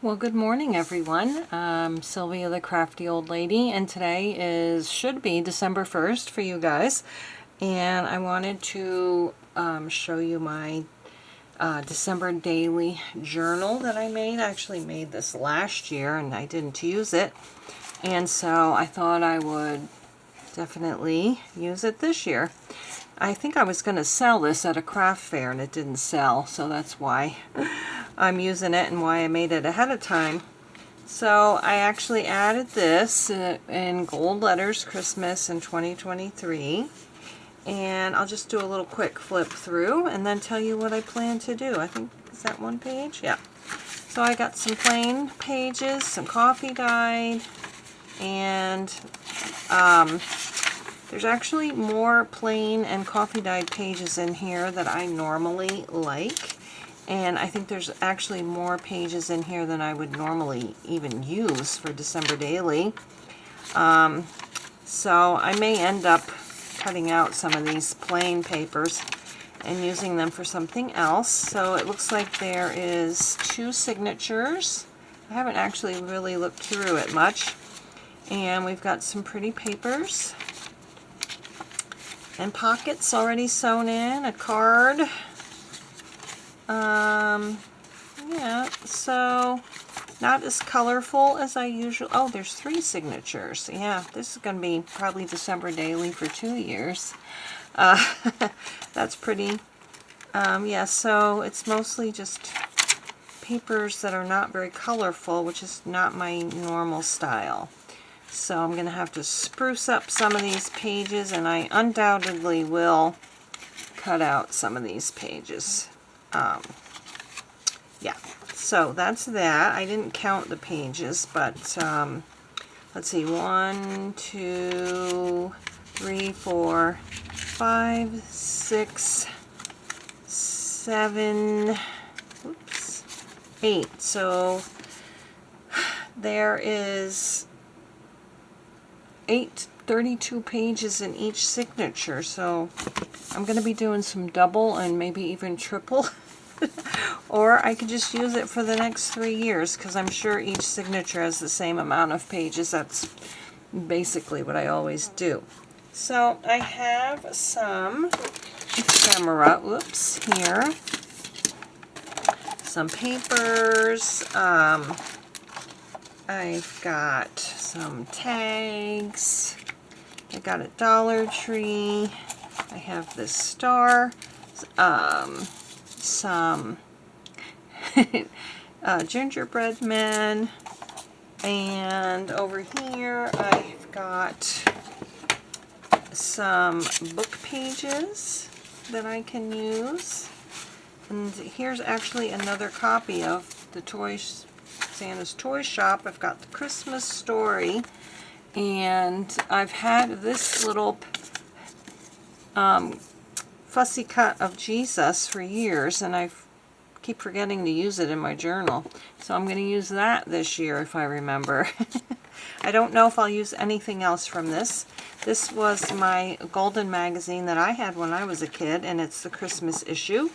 Well, good morning, everyone. I'm Sylvia, the crafty old lady, and today should be December 1st for you guys. And I wanted to show you my December daily journal that I made. I actually made this last year and I didn't use it. And so I thought I would definitely use it this year. I think I was going to sell this at a craft fair and it didn't sell, so that's why I'm using it and why I made it ahead of time. So I actually added this in gold letters, Christmas in 2023. And I'll just do a little quick flip through and then tell you what I plan to do. I think, is that one page? Yeah. So I got some plain pages, some coffee guide, and there's actually more plain and coffee dyed pages in here that I normally like. And I think there's actually more pages in here than I would normally even use for December Daily. So I may end up cutting out some of these plain papers and using them for something else. So it looks like there is 2 signatures. I haven't actually really looked through it much. And we've got some pretty papers. And pockets already sewn in, a card. Yeah, so not as colorful as I usually. Oh, there's 3 signatures. Yeah, this is going to be probably December Daily for 2 years. That's pretty. Yeah, so it's mostly just papers that are not very colorful, which is not my normal style. So I'm going to have to spruce up some of these pages, and I undoubtedly will cut out some of these pages. Yeah, so that's that. I didn't count the pages, but let's see, 1, 2, 3, 4, 5, 6, 7, oops, 8. So there is 32 pages in each signature, so I'm going to be doing some double and maybe even triple. Or I could just use it for the next 3 years, because I'm sure each signature has the same amount of pages. That's basically what I always do. So I have some ephemera, oops, here. Some papers. I've got some tags. I got a Dollar Tree. I have this star. Some gingerbread men, and over here I've got some book pages that I can use, and here's actually another copy of the Santa's Toy Shop. I've got the Christmas Story, and I've had this little fussy cut of Jesus for years, and I keep forgetting to use it in my journal. So I'm going to use that this year if I remember. I don't know if I'll use anything else from this. This was my golden magazine that I had when I was a kid, and it's the Christmas issue.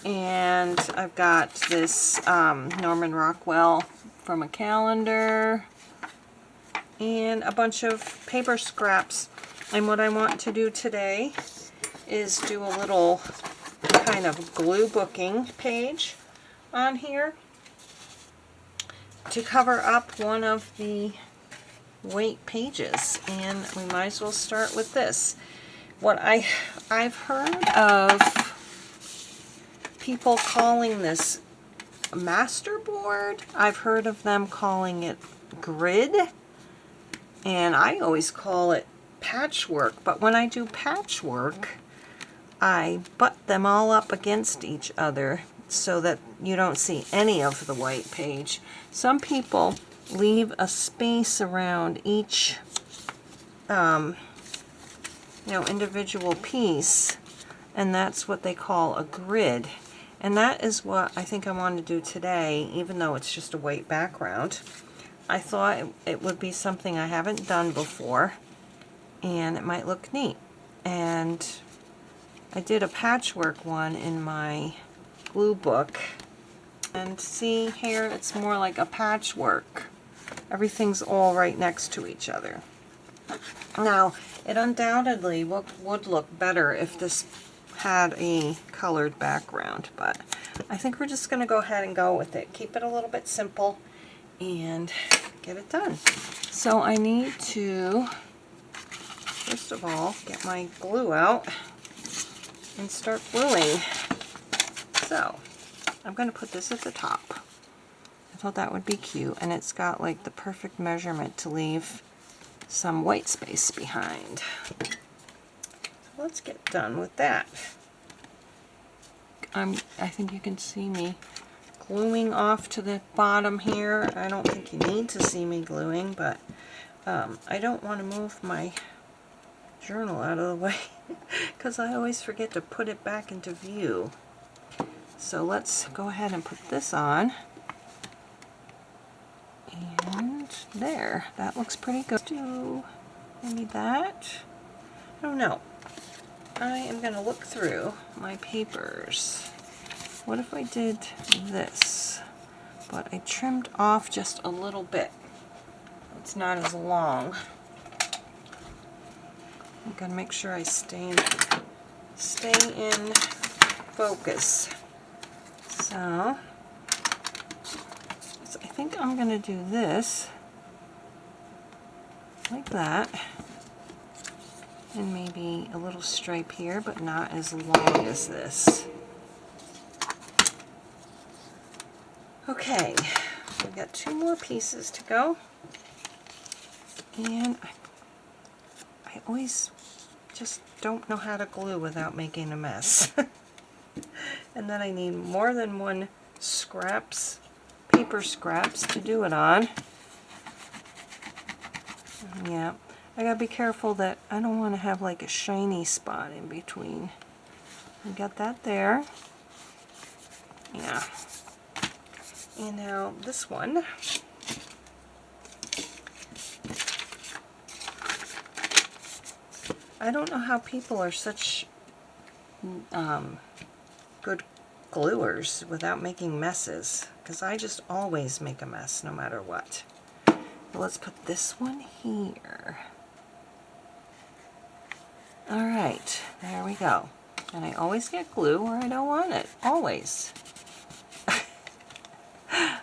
And I've got this Norman Rockwell from a calendar, and a bunch of paper scraps. And what I want to do today is do a little kind of glue booking page on here to cover up one of the white pages, and we might as well start with this. What I've heard of people calling this masterboard. I've heard of them calling it grid, and I always call it patchwork. But when I do patchwork, I butt them all up against each other so that you don't see any of the white page. Some people leave a space around each individual piece, and that's what they call a grid. And that is what I think I want to do today, even though it's just a white background. I thought it would be something I haven't done before, and it might look neat. And I did a patchwork one in my glue book And see here, it's more like a patchwork. Everything's all right next to each other. Now, it undoubtedly would look better if this had a colored background, but I think we're just going to go ahead and go with it. Keep it a little bit simple and get it done. So I need to, first of all, get my glue out and start gluing. So I'm going to put this at the top. I thought that would be cute, and it's got like the perfect measurement to leave some white space behind. So let's get done with that. I think you can see me gluing off to the bottom here. I don't think you need to see me gluing, but I don't want to move my journal out of the way because I always forget to put it back into view. So let's go ahead and put this on. And there, that looks pretty good. Do maybe that? I don't know. I am going to look through my papers. What if I did this, but I trimmed off just a little bit? It's not as long. I'm going to make sure I stay in focus. So I think I'm going to do this like that, and maybe a little stripe here, but not as long as this. Okay, we've got 2 more pieces to go, and I always just don't know how to glue without making a mess. And then I need more than one paper scraps to do it on. Yeah, I gotta be careful that I don't want to have like a shiny spot in between. I got that there. Yeah. And now this one. I don't know how people are such good gluers without making messes, because I just always make a mess no matter what. Well, let's put this one here. Alright, there we go. And I always get glue where I don't want it. Always.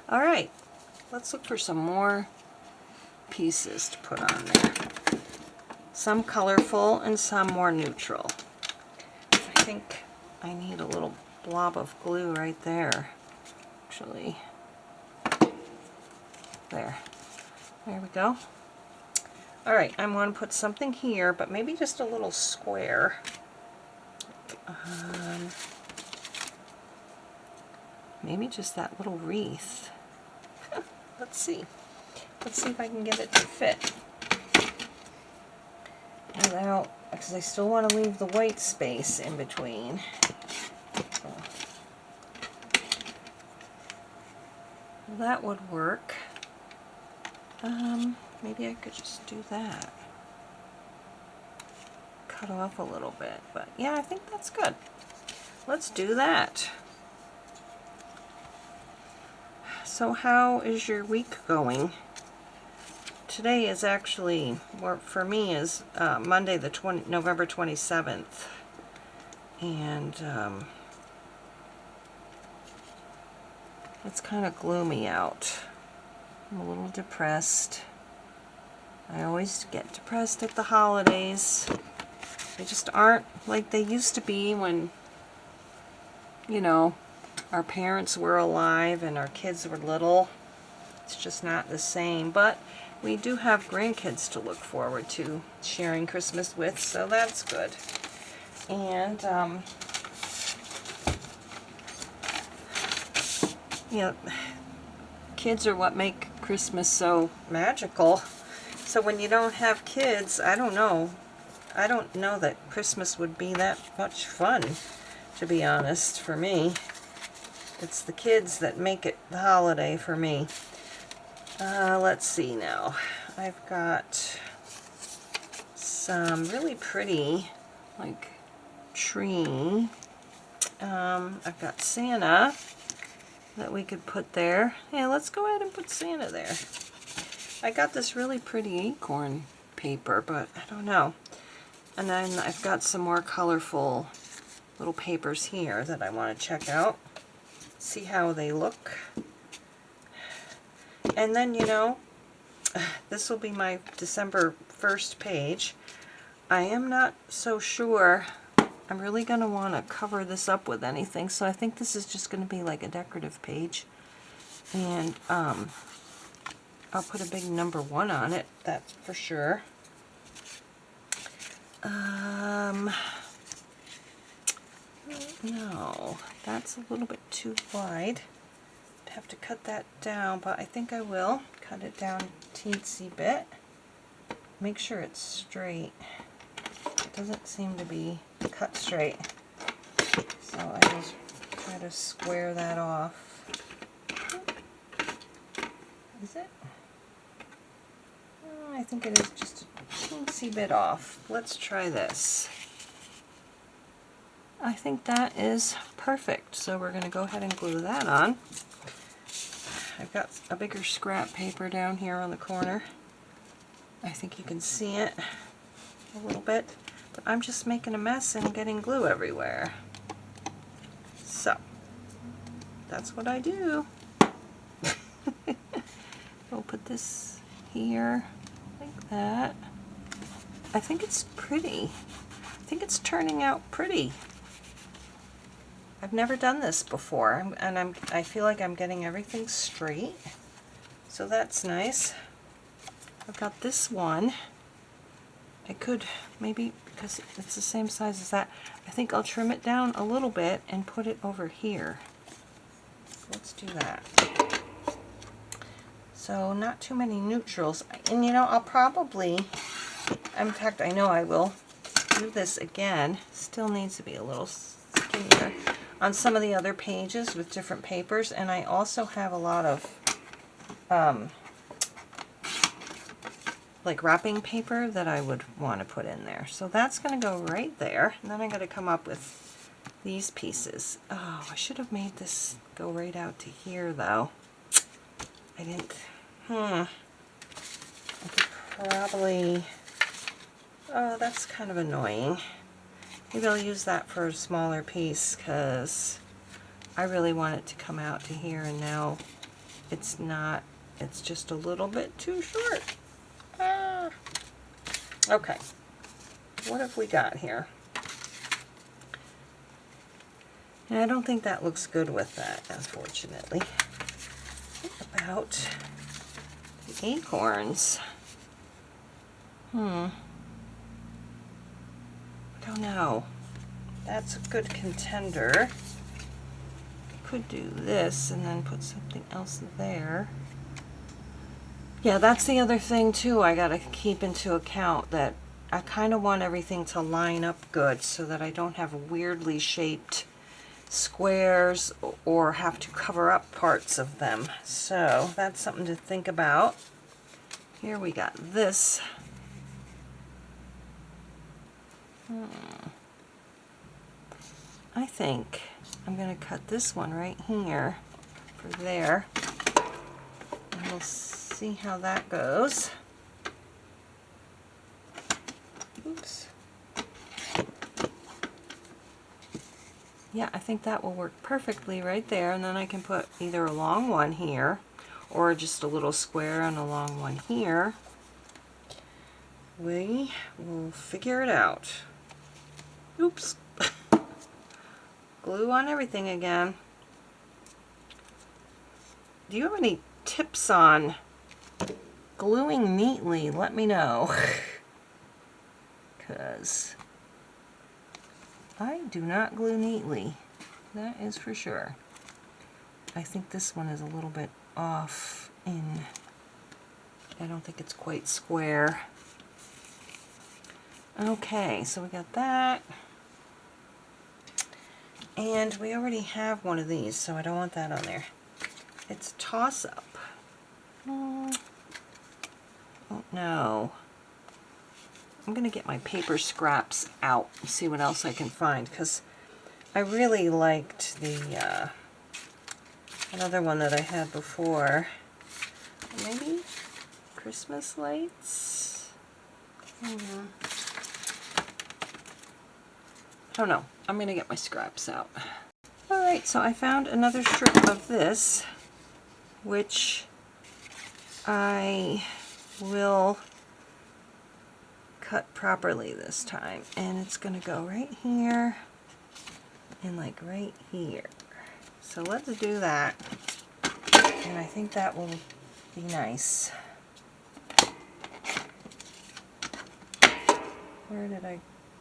Alright, let's look for some more pieces to put on there. Some colorful and some more neutral. I think I need a little blob of glue right there. Actually, there. There we go. Alright, I'm going to put something here, but maybe just a little square. Maybe just that little wreath. Let's see. Let's see if I can get it to fit. Without, because I still want to leave the white space in between. So, that would work. Maybe I could just do that. Cut off a little bit, but yeah, I think that's good. Let's do that. So how is your week going? Today is actually, for me, is Monday November 27th. And it's kind of gloomy out. I'm a little depressed. I always get depressed at the holidays. They just aren't like they used to be when, you know, our parents were alive and our kids were little. It's just not the same. But we do have grandkids to look forward to sharing Christmas with, so that's good. And, you know, kids are what make Christmas so magical. So when you don't have kids, I don't know that Christmas would be that much fun, to be honest, for me. It's the kids that make it the holiday for me. Let's see now. I've got some really pretty, like, tree. I've got Santa. that we could put there. Yeah, let's go ahead and put Santa there. I got this really pretty acorn paper, but I don't know. And then I've got some more colorful little papers here that I want to check out, see how they look. And then, you know, this will be my December 1st page. I am not so sure I'm really going to want to cover this up with anything, so I think this is just going to be like a decorative page. And I'll put a big number 1 on it, that's for sure. No, that's a little bit too wide. I'd have to cut that down, but I think I will cut it down a teensy bit. Make sure it's straight. It doesn't seem to be cut straight, so I just try to square that off. Is it? Oh, I think it is just a teensy bit off. Let's try this. I think that is perfect, so we're going to go ahead and glue that on. I've got a bigger scrap paper down here on the corner. I think you can see it a little bit, but I'm just making a mess and getting glue everywhere. So, that's what I do. We'll put this here, like that. I think it's pretty. I think it's turning out pretty. I've never done this before, and I feel like I'm getting everything straight, so that's nice. I've got this one. I could maybe, because it's the same size as that, I think I'll trim it down a little bit and put it over here. Let's do that. So not too many neutrals, and you know, I'll probably, in fact I know I will do this again. Still needs to be a little skinnier on some of the other pages with different papers, and I also have a lot of like wrapping paper that I would want to put in there. So that's going to go right there, and then I'm going to come up with these pieces. Oh, I should have made this go right out to here though. I didn't. I could probably, oh, that's kind of annoying. Maybe I'll use that for a smaller piece, because I really want it to come out to here, and now it's not. It's just a little bit too short. Ah. Okay, what have we got here? And I don't think that looks good with that, unfortunately. What about the acorns? I don't know. That's a good contender. Could do this and then put something else there. Yeah, that's the other thing too I gotta keep into account, that I kind of want everything to line up good so that I don't have weirdly shaped squares or have to cover up parts of them. So that's something to think about. Here we got this. I think I'm going to cut this one right here for there, and we'll see how that goes. Oops. Yeah, I think that will work perfectly right there, and then I can put either a long one here or just a little square and a long one here. We will figure it out. Oops. Glue on everything again. Do you have any tips on gluing neatly? Let me know. Because I do not glue neatly. That is for sure. I think this one is a little bit off in, I don't think it's quite square. Okay, so we got that. And we already have one of these, so I don't want that on there. It's toss-up. Oh no. I'm going to get my paper scraps out and see what else I can find, because I really liked the another one that I had before. Maybe Christmas lights? I don't know. I'm going to get my scraps out. Alright, so I found another strip of this, which I will cut properly this time. And it's going to go right here and like right here. So let's do that. And I think that will be nice.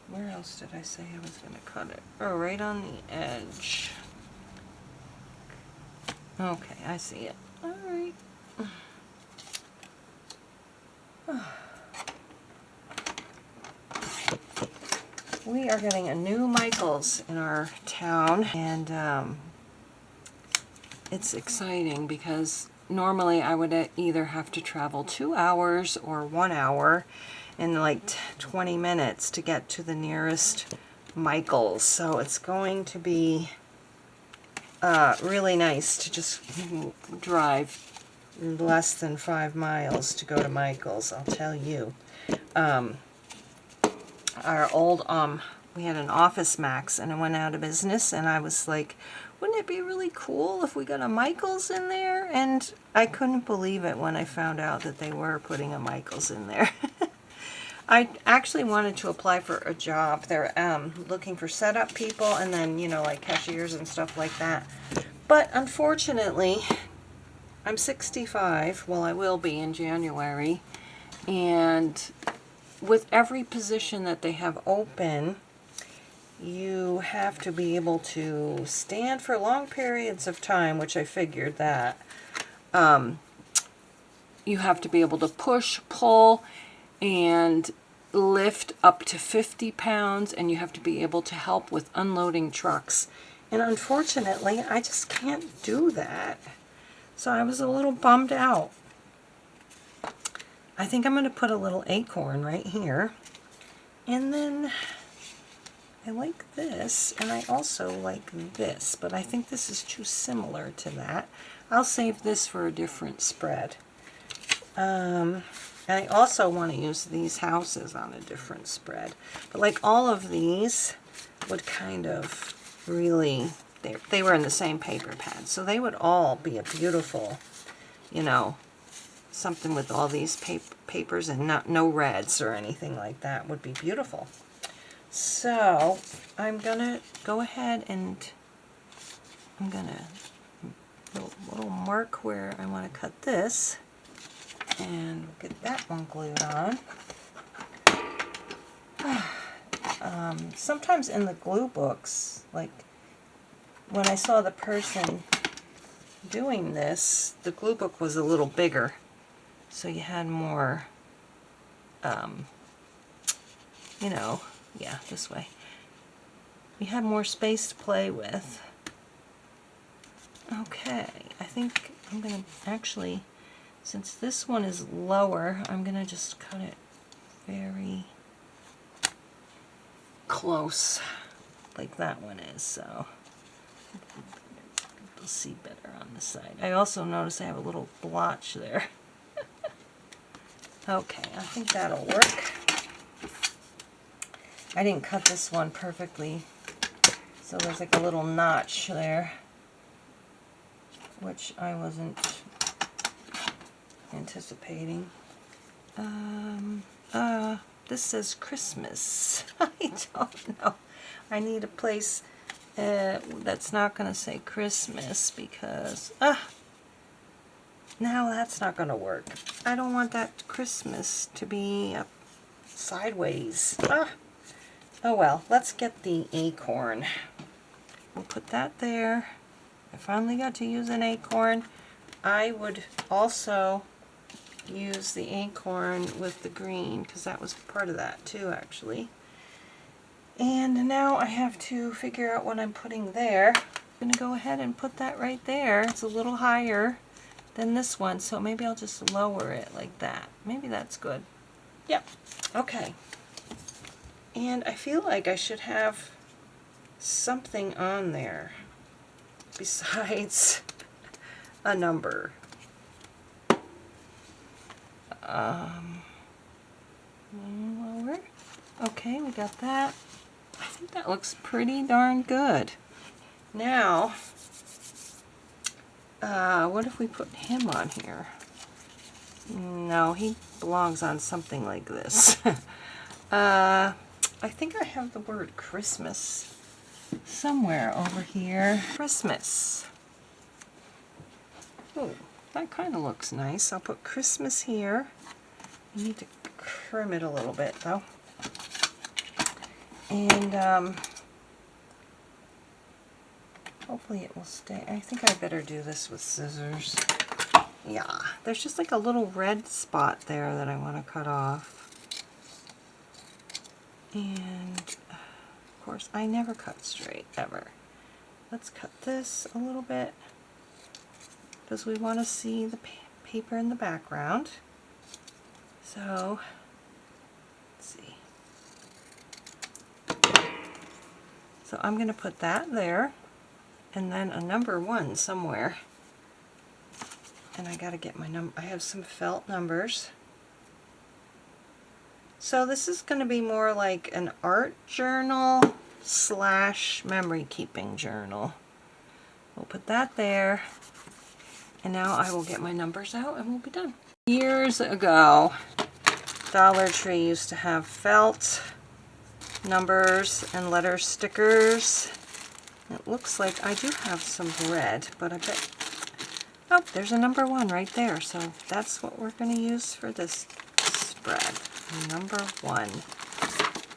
Where else did I say I was going to cut it? Oh, right on the edge. Okay, I see it. All right. We are getting a new Michaels in our town, and it's exciting because normally I would either have to travel 2 hours or 1 hour in like 20 minutes to get to the nearest Michaels. So it's going to be really nice to just drive less than 5 miles to go to Michaels, I'll tell you. Our old, we had an Office Max and it went out of business, and I was like, wouldn't it be really cool if we got a Michaels in there? And I couldn't believe it when I found out that they were putting a Michaels in there. I actually wanted to apply for a job. They're looking for setup people and then, you know, like cashiers and stuff like that. But unfortunately, I'm 65. Well, I will be in January. And with every position that they have open, you have to be able to stand for long periods of time, which I figured that. You have to be able to push, pull, and lift up to 50 pounds, and you have to be able to help with unloading trucks. And unfortunately, I just can't do that. So I was a little bummed out. I think I'm going to put a little acorn right here. And then I like this, and I also like this, but I think this is too similar to that. I'll save this for a different spread. And I also want to use these houses on a different spread. But like all of these would kind of really, they were in the same paper pad, so they would all be a beautiful, you know, something with all these papers and no reds or anything like that would be beautiful. So I'm going to go ahead and I'm going to little mark where I want to cut this. And we'll get that one glued on. Sometimes in the glue books, like when I saw the person doing this, the glue book was a little bigger. So you had more, you know, yeah, this way. You had more space to play with. Okay, I think I'm going to actually, since this one is lower, I'm going to just cut it very close, like that one is, so you'll see better on the side. I also notice I have a little blotch there. Okay, I think that'll work. I didn't cut this one perfectly, so there's like a little notch there, which I wasn't anticipating. This says Christmas. I don't know. I need a place that's not going to say Christmas because, now that's not going to work. I don't want that Christmas to be sideways. Oh well, let's get the acorn. We'll put that there. I finally got to use an acorn. I would also use the acorn with the green because that was part of that too, actually. And now I have to figure out what I'm putting there. I'm going to go ahead and put that right there. It's a little higher than this one, so maybe I'll just lower it like that. Maybe that's good. Yep. Okay. And I feel like I should have something on there besides a number. Lower. Okay, we got that. I think that looks pretty darn good. Now, what if we put him on here? No, he belongs on something like this. I think I have the word Christmas somewhere over here. Christmas. Oh, that kind of looks nice. I'll put Christmas here. I need to trim it a little bit though. And hopefully it will stay. I think I better do this with scissors. Yeah, there's just like a little red spot there that I want to cut off. And of course I never cut straight ever. Let's cut this a little bit because we want to see the paper in the background. So let's see. So I'm going to put that there and then a number 1 somewhere. And I got to get my number. I have some felt numbers. So this is going to be more like an art journal / memory keeping journal. We'll put that there. And now I will get my numbers out and we'll be done. Years ago, Dollar Tree used to have felt numbers and letter stickers. It looks like I do have some red, but I bet, oh, there's a number 1 right there. So that's what we're going to use for this spread, number 1.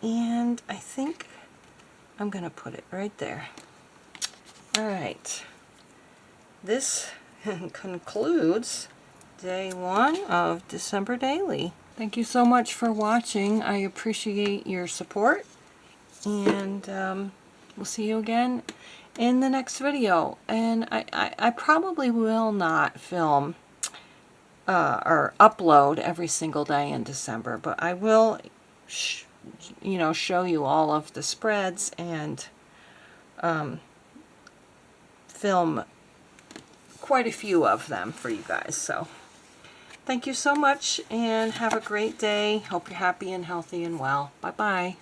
And I think I'm going to put it right there. All right, this concludes day 1 of December Daily. Thank you so much for watching. I appreciate your support, and we'll see you again in the next video. And I probably will not film or upload every single day in December, but I will show you all of the spreads and film quite a few of them for you guys. So thank you so much and have a great day. Hope you're happy and healthy and well. Bye-bye.